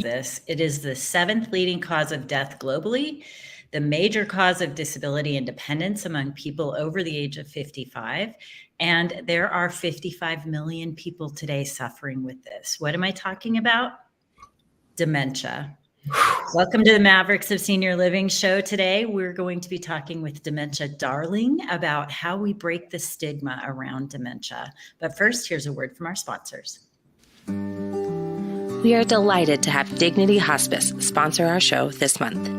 this. It is the seventh leading cause of death globally, the major cause of disability and dependence among people over the age of 55. And there are 55 million people today suffering with this. What am I talking about? Dementia. Welcome to the Mavericks of Senior Living show today. We're going to be talking with Dementia Darling about how we break the stigma around dementia. But first, here's a word from our sponsors. We are delighted to have Dignity Hospice sponsor our show this month.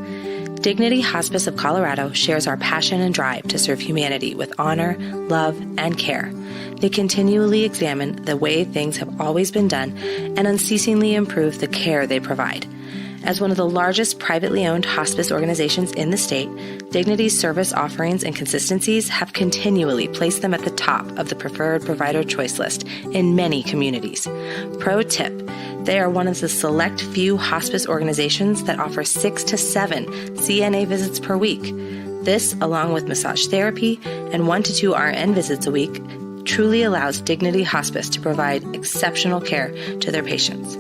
Dignity Hospice of Colorado shares our passion and drive to serve humanity with honor, love, and care. They continually examine the way things have always been done and unceasingly improve the care they provide. As one of the largest privately owned hospice organizations in the state, Dignity's service offerings and consistencies have continually placed them at the top of the preferred provider choice list in many communities. Pro tip, they are one of the select few hospice organizations that offer 6 to 7 CNA visits per week. This, along with massage therapy and 1 to 2 RN visits a week, truly allows Dignity Hospice to provide exceptional care to their patients.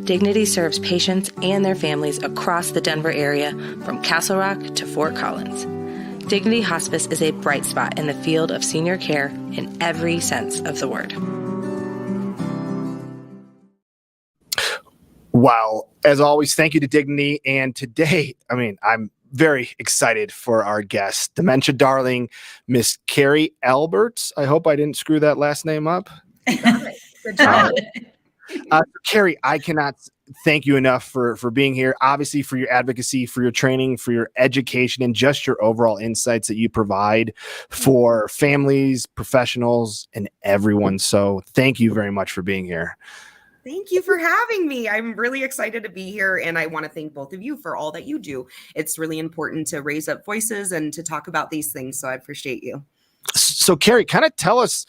Dignity serves patients and their families across the Denver area, from Castle Rock to Fort Collins. Dignity Hospice is a bright spot in the field of senior care in every sense of the word. Wow. As always, thank you to Dignity. And today, I'm very excited for our guest, Dementia Darling, Miss Carrie AalBerts. I hope I didn't screw that last name up. You got it. Good job. Carrie, I cannot thank you enough for being here, obviously for your advocacy, for your training, for your education, and just your overall insights that you provide for families, professionals, and everyone. So thank you very much for being here. Thank you for having me. I'm really excited to be here, and I want to thank both of you for all that you do. It's really important to raise up voices and to talk about these things, so I appreciate you. So Carrie, kind of tell us,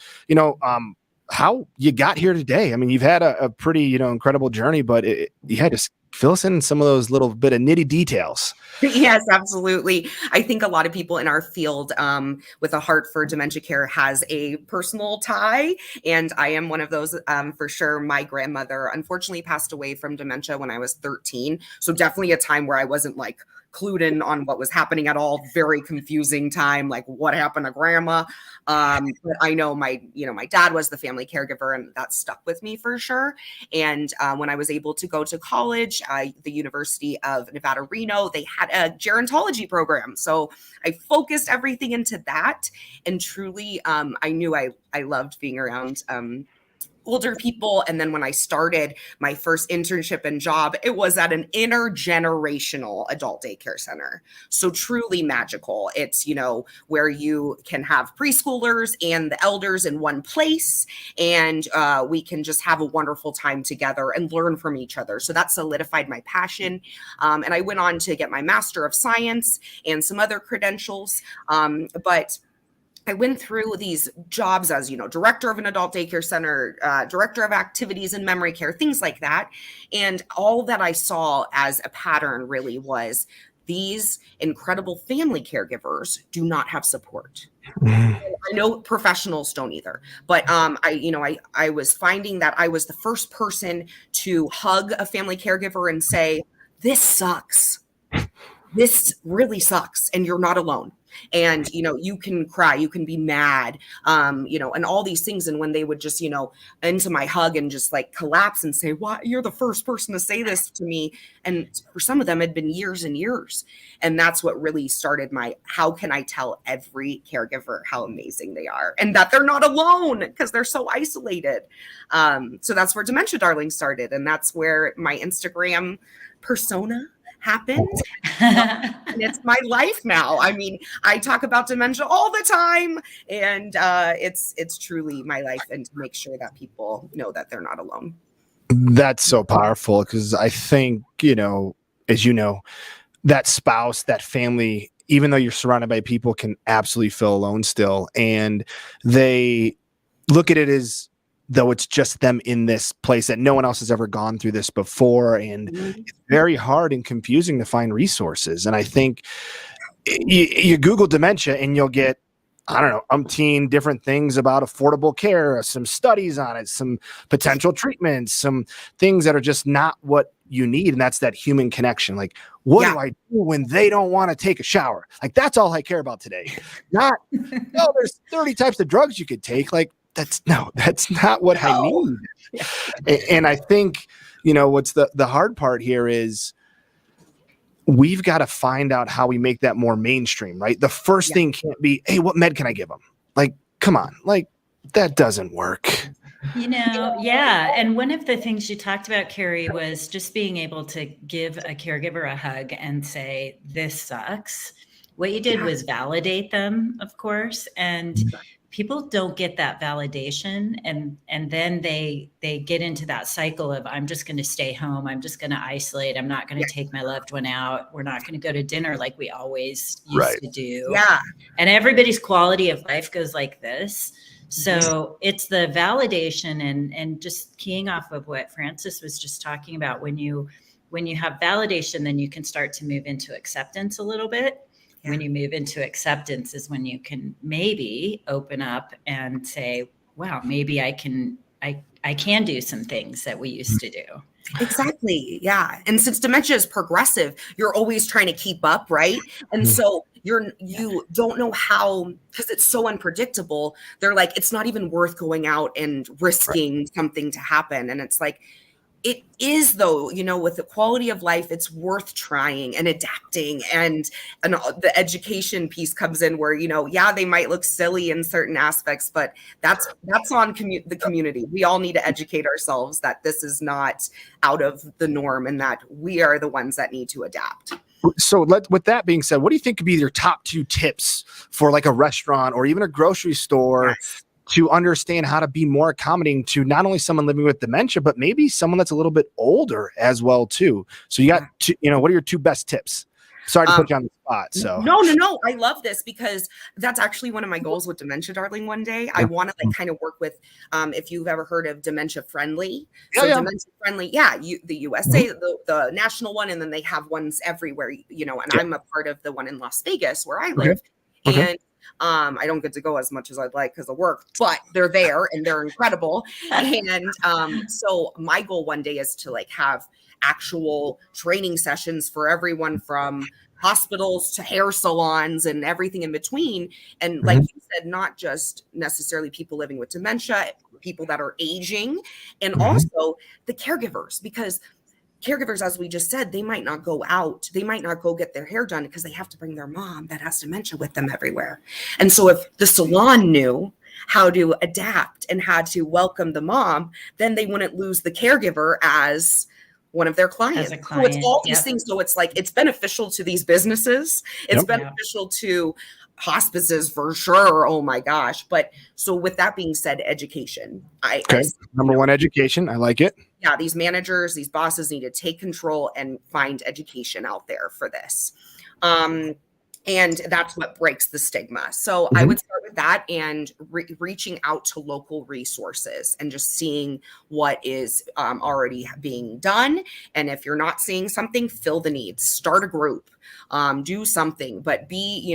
how you got here today. I mean, you've had a pretty, incredible journey, but you had to fill us in some of those little bit of nitty details. Yes, absolutely. I think a lot of people in our field with a heart for dementia care has a personal tie, and I am one of those for sure. My grandmother unfortunately passed away from dementia when I was 13. So definitely a time where I wasn't clued in on what was happening at all. Very confusing time, like what happened to grandma. But I know my dad was the family caregiver, and that stuck with me for sure. And when I was able to go to college, the University of Nevada, Reno, they had a gerontology program. So I focused everything into that. And truly, I knew I loved being around older people. And then when I started my first internship and job, it was at an intergenerational adult daycare center. So truly magical. It's, where you can have preschoolers and the elders in one place, and we can just have a wonderful time together and learn from each other. So that solidified my passion. And I went on to get my Master of Science and some other credentials. But I went through these jobs as, director of an adult daycare center, director of activities and memory care, things like that. And all that I saw as a pattern really was these incredible family caregivers do not have support. I know professionals don't either, but I was finding that I was the first person to hug a family caregiver and say, "This sucks. This really sucks, and you're not alone." And, you can cry, you can be mad, and all these things. And when they would just, into my hug and just collapse and say, "What? You're the first person to say this to me." And for some of them, it'd been years and years. And that's what really started how can I tell every caregiver how amazing they are and that they're not alone because they're so isolated. So that's where Dementia Darling started. And that's where my Instagram persona happened. And it's my life now. I mean, I talk about dementia all the time, and it's truly my life, and to make sure that people know that they're not alone. That's so powerful, because I think, as that spouse, that family, even though you're surrounded by people, can absolutely feel alone still. And they look at it as though it's just them in this place, that no one else has ever gone through this before. And it's very hard and confusing to find resources. And I think you Google dementia and you'll get, umpteen different things about affordable care, some studies on it, some potential treatments, some things that are just not what you need, and that's that human connection. Like, what do I do when they don't want to take a shower? Like, that's all I care about today. Not, no, there's 30 types of drugs you could take. Like, that's not what I need. And I think, what's the hard part here is we've got to find out how we make that more mainstream, right? The first thing can't be, hey, what med can I give them? Like, come on, like, that doesn't work. Yeah. And one of the things you talked about, Carrie, was just being able to give a caregiver a hug and say, this sucks. What you did was validate them, of course. And people don't get that validation. And then they get into that cycle of, I'm just going to stay home. I'm just going to isolate. I'm not going to take my loved one out. We're not going to go to dinner like we always used to do. Yeah. And everybody's quality of life goes like this. So it's the validation and just keying off of what Francis was just talking about. When you have validation, then you can start to move into acceptance a little bit. Yeah. When you move into acceptance is when you can maybe open up and say, wow, maybe I can do some things that we used to do. Exactly. Yeah. And since dementia is progressive, you're always trying to keep up, right? And so you don't know how, because it's so unpredictable. They're like, it's not even worth going out and risking something to happen. And it's like, it is, though, with the quality of life, it's worth trying and adapting. And the education piece comes in where, they might look silly in certain aspects, but that's on the community. We all need to educate ourselves that this is not out of the norm and that we are the ones that need to adapt. So with that being said, what do you think could be your top 2 tips for like a restaurant or even a grocery store to understand how to be more accommodating to not only someone living with dementia, but maybe someone that's a little bit older as well too? So you got what are your 2 best tips? Sorry to put you on the spot. So no. I love this because that's actually one of my goals with Dementia Darling one day. I want to kind of work with, if you've ever heard of dementia-friendly. So dementia-friendly, the USA, the national one, and then they have ones everywhere, and I'm a part of the one in Las Vegas where I live. And I don't get to go as much as I'd like because of work, but they're there and they're incredible. And so my goal one day is to have actual training sessions for everyone from hospitals to hair salons and everything in between. And like you said, not just necessarily people living with dementia, people that are aging, and also the caregivers, because caregivers, as we just said, they might not go out. They might not go get their hair done because they have to bring their mom that has dementia with them everywhere. And so if the salon knew how to adapt and how to welcome the mom, then they wouldn't lose the caregiver as one of their clients. So it's all these things. So it's like, it's beneficial to these businesses. It's beneficial to hospices for sure. Oh my gosh. But so with that being said, education. Number 1, education. I like it. Yeah. These managers, these bosses need to take control and find education out there for this. And that's what breaks the stigma. So I would start with that and reaching out to local resources and just seeing what is already being done. And if you're not seeing something, fill the needs, start a group, do something, but be,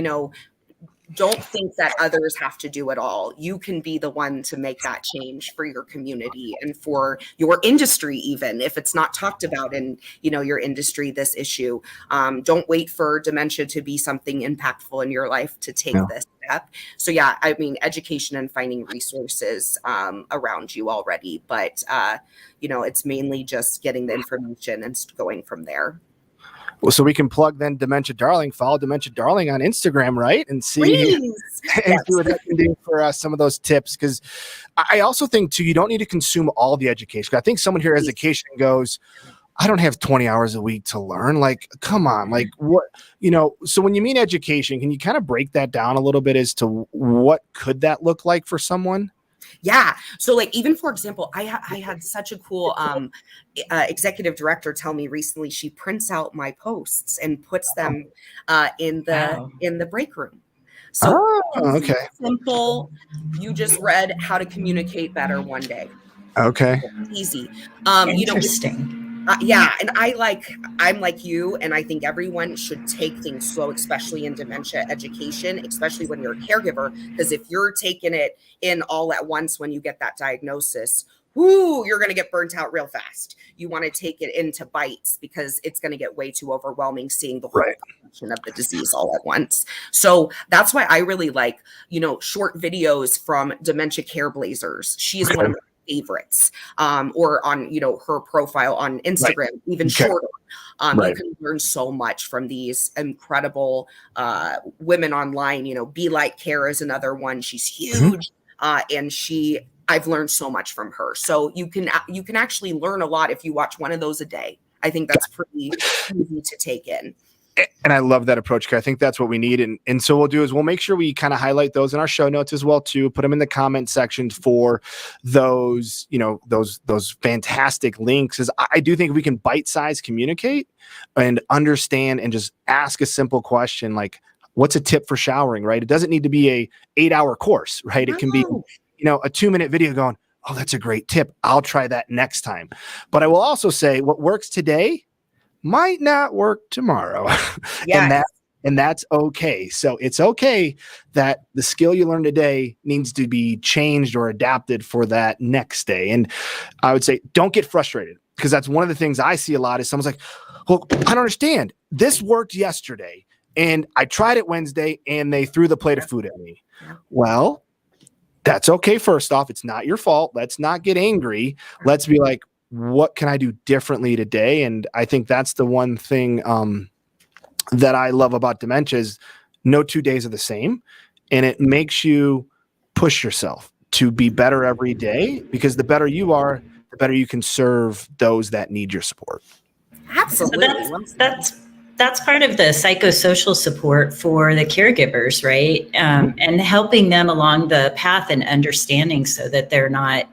don't think that others have to do it all. You can be the one to make that change for your community and for your industry, even if it's not talked about in, your industry, this issue. Don't wait for dementia to be something impactful in your life to take this step. So education and finding resources around you already. But, it's mainly just getting the information and going from there. Well, so we can plug then Dementia Darling, follow Dementia Darling on Instagram, right? And see what that can do for some of those tips. Because I also think too, you don't need to consume all the education. I think someone here education goes, I don't have 20 hours a week to learn. Like, come on, like what, so when you mean education, can you kind of break that down a little bit as to what could that look like for someone? Yeah. So even for example, I had such a cool executive director tell me recently, she prints out my posts and puts them in the break room. So simple. You just read how to communicate better one day. Okay. Easy. Interesting. And I'm like you, and I think everyone should take things slow, especially in dementia education, especially when you're a caregiver, because if you're taking it in all at once when you get that diagnosis, you're going to get burnt out real fast. You want to take it into bites because it's going to get way too overwhelming seeing the whole progression of the disease all at once. So that's why I really like, short videos from Dementia Trailblazers. She is one of my favorites, or on, her profile on Instagram, even shorter. You can learn so much from these incredible women online. Be Like Care is another one. She's huge. And I've learned so much from her. So you can actually learn a lot if you watch one of those a day. I think that's pretty easy to take in. And I love that approach, because I think that's what we need. And so we'll do is we'll make sure we kind of highlight those in our show notes as well too. Put them in the comment section for those, those fantastic links. As I do think we can bite-size communicate and understand and just ask a simple question like, what's a tip for showering, right? It doesn't need to be a 8-hour course, right? It can be, a 2-minute video going, oh, that's a great tip. I'll try that next time. But I will also say what works today might not work tomorrow. And that's okay. So it's okay that the skill you learn today needs to be changed or adapted for that next day. And I would say, don't get frustrated, because that's one of the things I see a lot is someone's like, well, I don't understand. This worked yesterday and I tried it Wednesday and they threw the plate of food at me. Well, that's okay. First off, it's not your fault. Let's not get angry. Let's be like, what can I do differently today? And I think that's the one thing that I love about dementia is no 2 days are the same. And it makes you push yourself to be better every day, because the better you are, the better you can serve those that need your support. Absolutely. So that's part of the psychosocial support for the caregivers, right? And helping them along the path and understanding so that they're not,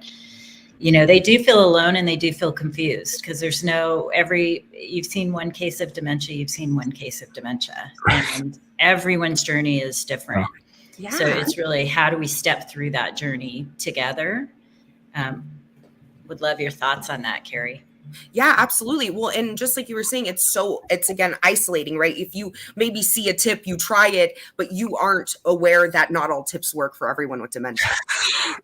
they do feel alone and they do feel confused, because there's you've seen one case of dementia, you've seen one case of dementia, and everyone's journey is different. Yeah. So it's really, how do we step through that journey together? Would love your thoughts on that, Carrie. Yeah, absolutely. Well, and just like you were saying, it's again, isolating, right? If you maybe see a tip, you try it, but you aren't aware that not all tips work for everyone with dementia.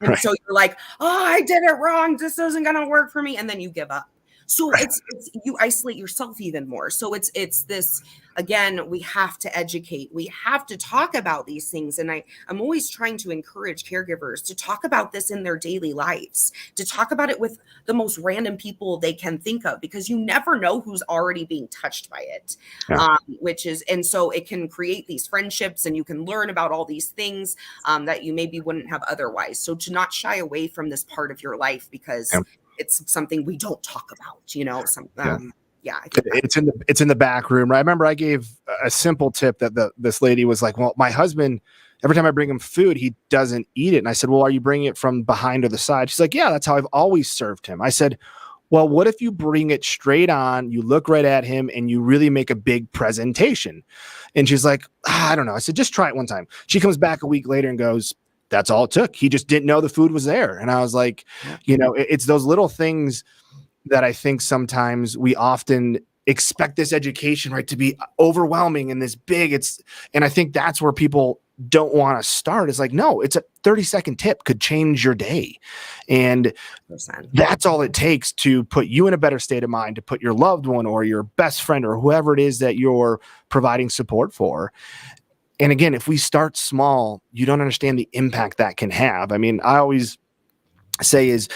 And so you're like, oh, I did it wrong. This isn't going to work for me. And then you give up. So it's you isolate yourself even more. So it's this, again, we have to educate. We have to talk about these things. And I'm always trying to encourage caregivers to talk about this in their daily lives, to talk about it with the most random people they can think of, because you never know who's already being touched by it, and so it can create these friendships, and you can learn about all these things that you maybe wouldn't have otherwise. So to not shy away from this part of your life, because it's something we don't talk about, it's in the back room. I remember I gave a simple tip that this lady was like, well, my husband, every time I bring him food, he doesn't eat it. And I said, well, are you bringing it from behind or the side? She's like, yeah, that's how I've always served him. I said, well, what if you bring it straight on, you look right at him, and you really make a big presentation? And she's like, I don't know. I said, just try it one time. She comes back a week later and goes, that's all it took. He just didn't know the food was there. And I was like, it's those little things that I think sometimes we often expect this education, right, to be overwhelming and this big. And I think that's where people don't want to start. It's like, no, it's a 30-second tip could change your day. And that's all it takes to put you in a better state of mind, to put your loved one or your best friend or whoever it is that you're providing support for. And again, if we start small, you don't understand the impact that can have. I mean, I always say is,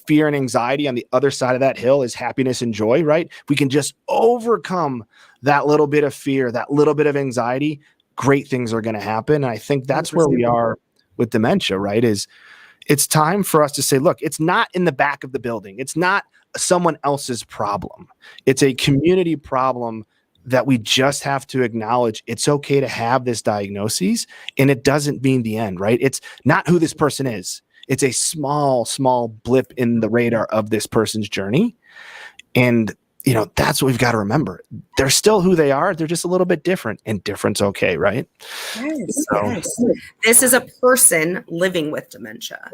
fear and anxiety on the other side of that hill is happiness and joy, right? If we can just overcome that little bit of fear, that little bit of anxiety, great things are going to happen. And I think that's where we are with dementia, right? It's time for us to say, look, it's not in the back of the building. It's not someone else's problem. It's a community problem that we just have to acknowledge. It's okay to have this diagnosis, and it doesn't mean the end, right? It's not who this person is. It's a small, small blip in the radar of this person's journey. And, that's what we've got to remember. They're still who they are. They're just a little bit different, and different's okay, right? Yes. This is a person living with dementia.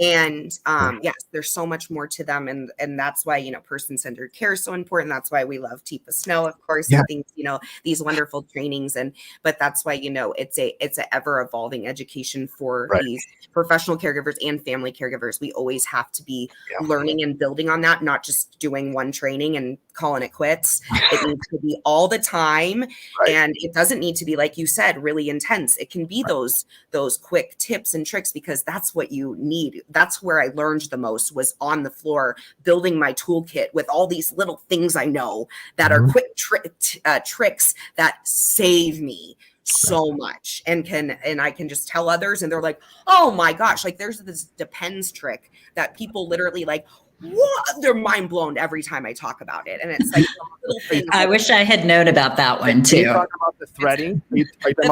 And yes, there's so much more to them, and that's why, you know, person-centered care is so important. That's why we love Tifa Snow, of course, and things, you know, these wonderful trainings. But that's why, you know, it's a ever evolving education for these professional caregivers and family caregivers. We always have to be learning and building on that, not just doing one training and calling it quits. It needs to be all the time, and it doesn't need to be, like you said, really intense. It can be those quick tips and tricks, because that's what you need. That's where I learned the most, was on the floor, building my toolkit with all these little things I know that are quick tricks that save me so much, and I can just tell others, and they're like, oh my gosh, like there's this depends trick that people literally like, what? They're mind blown every time I talk about it. And it's like little things. I wish I had known about that one too. You talk about the threading, the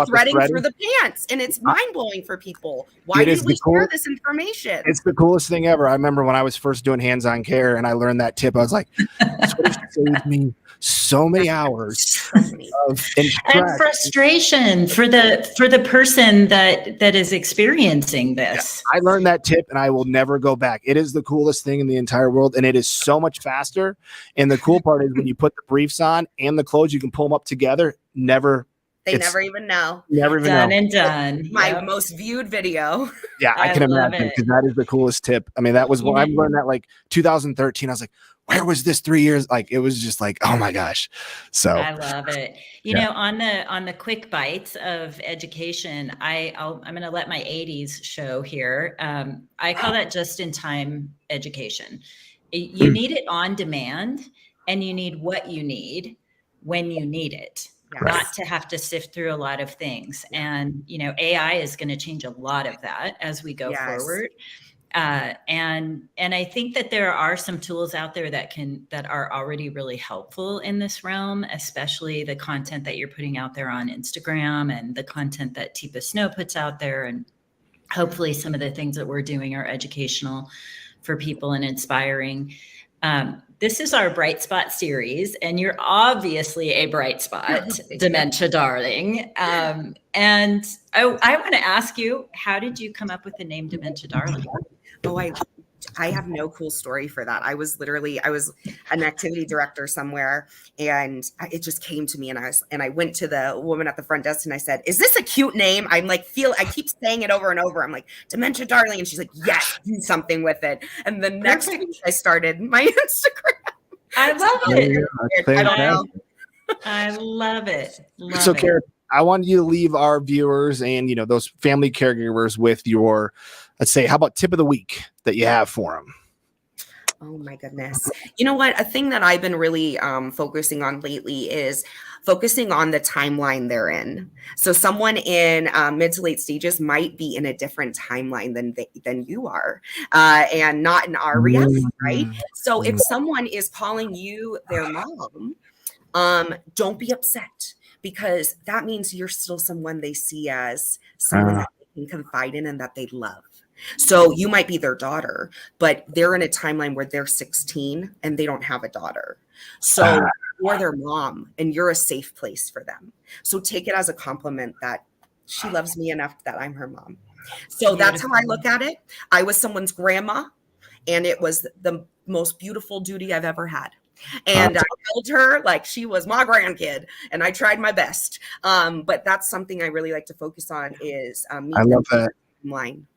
threading for the pants, and it's mind blowing for people. Why did we share this information? It's the coolest thing ever. I remember when I was first doing hands-on care and I learned that tip, I was like, this would have saved me so many hours of and frustration for the person that is experiencing this. I learned that tip and I will never go back. It is the coolest thing in the entire world, and it is so much faster. And the cool part is when you put the briefs on and the clothes, you can pull them up together. They never even know. Never even done know. And done. My most viewed video. Yeah, I can imagine, because that is the coolest tip. I mean, that was when I learned that, like 2013. I was like, where was this 3 years? Like, it was just like, oh my gosh. So I love it. You know, on the quick bites of education, I'm going to let my 80s show here. I call that just-in-time education. You need it on demand, and you need what you need when you need it. Not to have to sift through a lot of things. And, you know, AI is going to change a lot of that as we go forward. And I think that there are some tools out there that are already really helpful in this realm, especially the content that you're putting out there on Instagram and the content that Tifa Snow puts out there. And hopefully some of the things that we're doing are educational for people and inspiring. This is our Bright Spot series, and you're obviously a bright spot, Dementia Darling. And I want to ask you, how did you come up with the name Dementia Darling? Oh, I have no cool story for that. I was an activity director somewhere, and it just came to me, and I went to the woman at the front desk and I said, "Is this a cute name?" I keep saying it over and over. I'm like, Dementia Darling, and she's like, "Yes, do something with it." And the next week I started my Instagram. I love it. I don't know. I love it. So, Carrie, I wanted you to leave our viewers and, you know, those family caregivers with your, let's say, how about tip of the week that you have for them? Oh my goodness. You know what? A thing that I've been really focusing on lately is focusing on the timeline they're in. So someone in mid to late stages might be in a different timeline than you are, and not in our reality, right? So if someone is calling you their mom, don't be upset, because that means you're still someone they see as someone that they can confide in and that they love. So you might be their daughter, but they're in a timeline where they're 16 and they don't have a daughter. So you're their mom and you're a safe place for them. So take it as a compliment that she loves me enough that I'm her mom. So that's how I look at it. I was someone's grandma, and it was the most beautiful duty I've ever had. And I held her like she was my grandkid, and I tried my best. But that's something I really like to focus on is I love that line.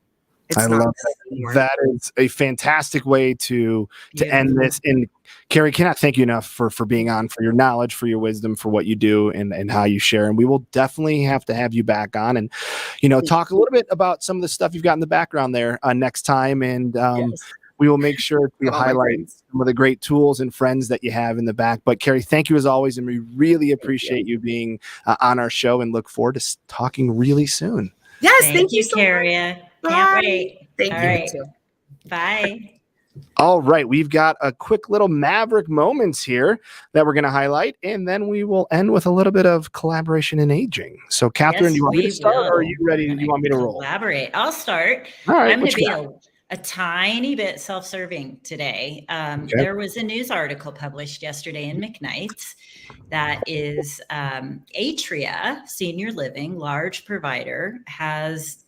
I love that. That is a fantastic way to end this. And Carrie, cannot thank you enough for being on, for your knowledge, for your wisdom, for what you do and how you share. And we will definitely have to have you back on and, you know, talk a little bit about some of the stuff you've got in the background there next time. And we will make sure to highlight some of the great tools and friends that you have in the back. But Carrie, thank you as always. And we really appreciate you being on our show, and look forward to talking really soon. Yes. Thank you so Carrie. much. Can't wait. Thank you. Right. Too. Bye. All right. We've got a quick little Maverick Moments here that we're going to highlight, and then we will end with a little bit of collaboration in aging. So, Catherine, do you want me to start, or are you ready? Do you want me to roll? Collaborate. I'll start. All right. I'm going to be a tiny bit self-serving today. There was a news article published yesterday in McKnight's that is Atria Senior Living, large provider, has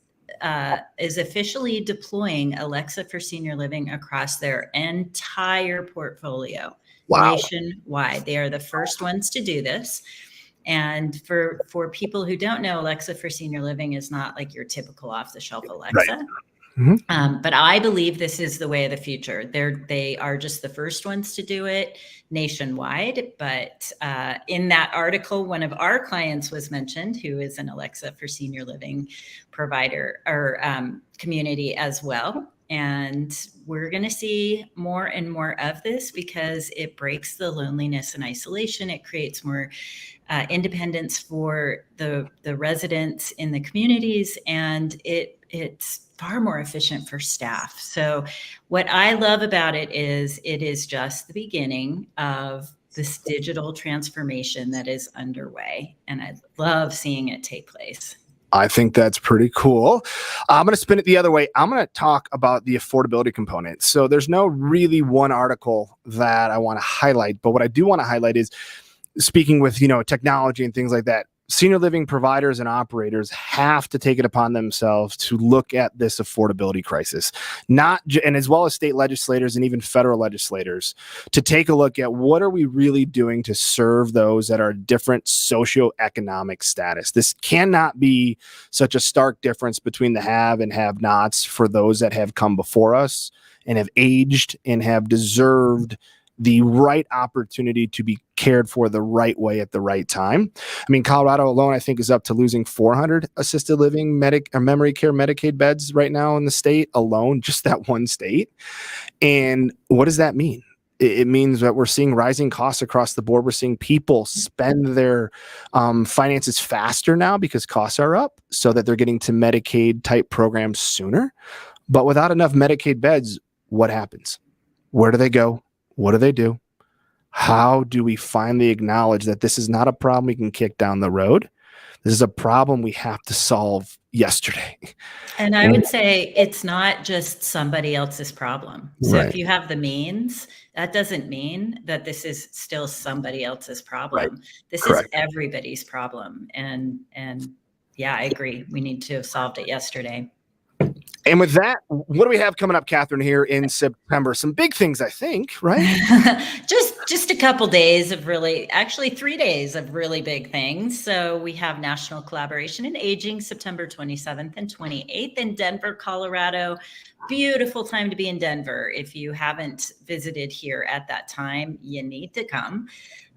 is officially deploying Alexa for Senior Living across their entire portfolio. Wow. Nationwide. They are the first ones to do this. And for people who don't know, Alexa for Senior Living is not like your typical off-the-shelf Alexa. Right. Mm-hmm. But I believe this is the way of the future. They are just the first ones to do it nationwide. But in that article, one of our clients was mentioned, who is an Alexa for Senior Living provider or community as well. And we're going to see more and more of this because it breaks the loneliness and isolation. It creates more independence for the residents in the communities, and it's far more efficient for staff. So what I love about it is just the beginning of this digital transformation that is underway, and I love seeing it take place. I think that's pretty cool. I'm going to spin it the other way. I'm going to talk about the affordability component. So there's no really one article that I want to highlight, but what I do want to highlight is speaking with, technology and things like that. Senior living providers and operators have to take it upon themselves to look at this affordability crisis, and as well as state legislators and even federal legislators, to take a look at what are we really doing to serve those that are different socioeconomic status. This cannot be such a stark difference between the have and have nots for those that have come before us and have aged and have deserved the right opportunity to be cared for the right way at the right time. I mean, Colorado alone, I think, is up to losing 400 assisted living memory care Medicaid beds right now in the state alone, just that one state. And what does that mean? It means that we're seeing rising costs across the board. We're seeing people spend their finances faster now because costs are up, so that they're getting to Medicaid type programs sooner. But without enough Medicaid beds, what happens? Where do they go? What do they do? How do we finally acknowledge that this is not a problem we can kick down the road? This is a problem we have to solve yesterday. And I would say it's not just somebody else's problem. So Right. if you have the means, that doesn't mean that this is still somebody else's problem. Right. This Correct. is everybody's problem. And yeah, I agree. We need to have solved it yesterday. And with that, what do we have coming up, Catherine, here in September? Some big things, I think, right? Just a couple days of actually 3 days of really big things. So we have National Collaboration in Aging, September 27th and 28th in Denver, Colorado. Beautiful time to be in Denver. If you haven't visited here at that time, you need to come.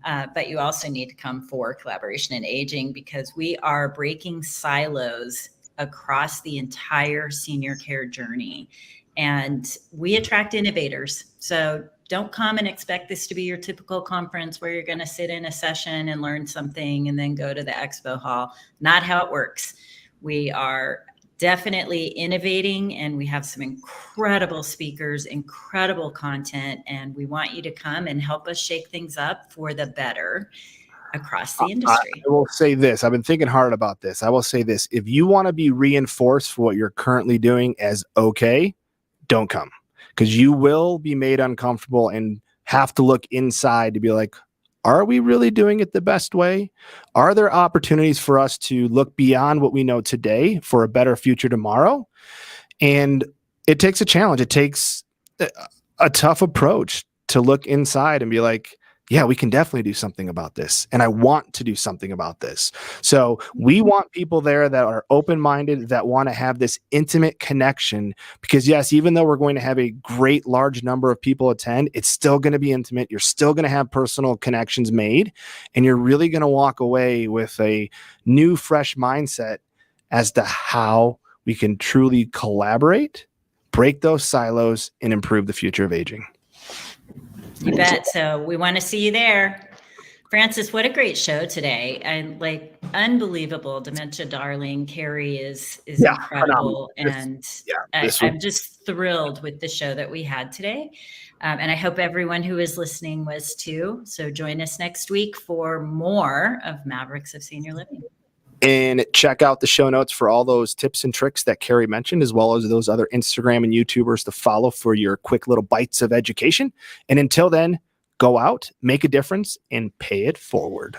But you also need to come for Collaboration in Aging because we are breaking silos across the entire senior care journey. And we attract innovators. So don't come and expect this to be your typical conference where you're going to sit in a session and learn something and then go to the expo hall. Not how it works. We are definitely innovating, and we have some incredible speakers, incredible content, and we want you to come and help us shake things up for the better across the industry. I will say this. I've been thinking hard about this. I will say this. If you want to be reinforced for what you're currently doing as okay, don't come, because you will be made uncomfortable and have to look inside to be like, are we really doing it the best way? Are there opportunities for us to look beyond what we know today for a better future tomorrow? And it takes a challenge. It takes a tough approach to look inside and be like, yeah, we can definitely do something about this. And I want to do something about this. So we want people there that are open-minded, that want to have this intimate connection, because yes, even though we're going to have a great large number of people attend, it's still going to be intimate. You're still going to have personal connections made, and you're really going to walk away with a new, fresh mindset as to how we can truly collaborate, break those silos, and improve the future of aging. You bet. So we want to see you there. Francis, what a great show today. And unbelievable. Dementia Darling. Carrie is incredible. And I'm just thrilled with the show that we had today. And I hope everyone who is listening was too. So join us next week for more of Mavericks of Senior Living. And check out the show notes for all those tips and tricks that Carrie mentioned, as well as those other Instagram and YouTubers to follow for your quick little bites of education. And until then, go out, make a difference, and pay it forward.